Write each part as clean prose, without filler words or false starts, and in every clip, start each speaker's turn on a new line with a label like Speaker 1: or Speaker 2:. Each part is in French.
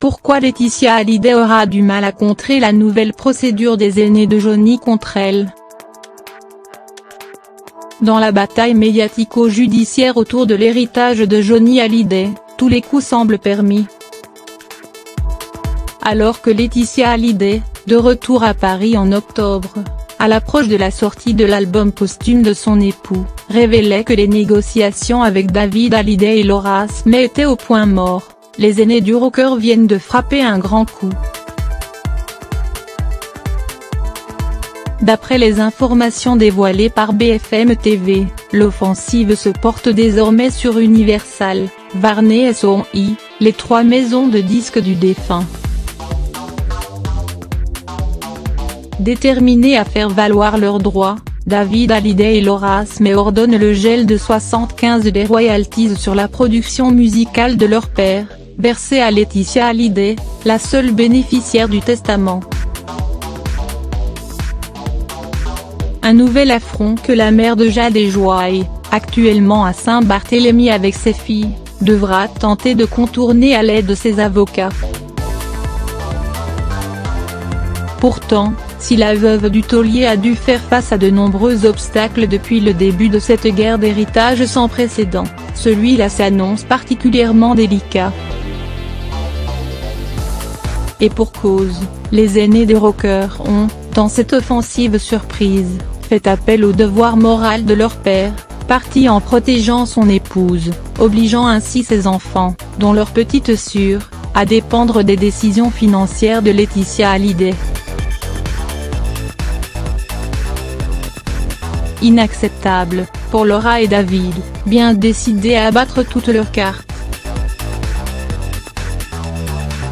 Speaker 1: Pourquoi Laetitia Hallyday aura du mal à contrer la nouvelle procédure des aînés de Johnny contre elle? Dans la bataille médiatico-judiciaire autour de l'héritage de Johnny Hallyday, tous les coups semblent permis. Alors que Laetitia Hallyday, de retour à Paris en octobre, à l'approche de la sortie de l'album posthume de son époux, révélait que les négociations avec David Hallyday et Laura Smith étaient au point mort, les aînés du rocker viennent de frapper un grand coup. D'après les informations dévoilées par BFM TV, l'offensive se porte désormais sur Universal, Warner et Sony, les trois maisons de disques du défunt. Déterminés à faire valoir leurs droits, David Hallyday et Laura Smith ordonnent le gel de 75 des royalties sur la production musicale de leur père, versée à Laetitia Hallyday, la seule bénéficiaire du testament. Un nouvel affront que la mère de Jade et Joy, actuellement à Saint-Barthélemy avec ses filles, devra tenter de contourner à l'aide de ses avocats. Pourtant, si la veuve du taulier a dû faire face à de nombreux obstacles depuis le début de cette guerre d'héritage sans précédent, celui-là s'annonce particulièrement délicat. Et pour cause, les aînés des rockers ont, dans cette offensive surprise, fait appel au devoir moral de leur père, parti en protégeant son épouse, obligeant ainsi ses enfants, dont leur petite sœur, à dépendre des décisions financières de Laetitia Hallyday. Inacceptable, pour Laura et David, bien décidés à abattre toutes leurs cartes.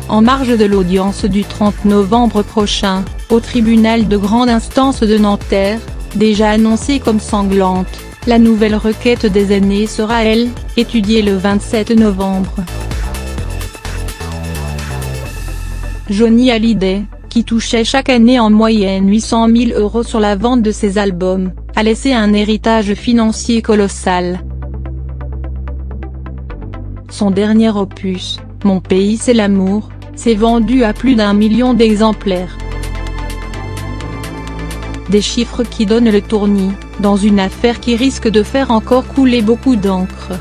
Speaker 1: En marge de l'audience du 30 novembre prochain, au tribunal de grande instance de Nanterre, déjà annoncée comme sanglante, la nouvelle requête des aînés sera, elle, étudiée le 27 novembre. Johnny Hallyday, qui touchait chaque année en moyenne 800 000 € sur la vente de ses albums, a laissé un héritage financier colossal. Son dernier opus, Mon pays c'est l'amour, s'est vendu à plus d'1 million d'exemplaires. Des chiffres qui donnent le tournis, dans une affaire qui risque de faire encore couler beaucoup d'encre.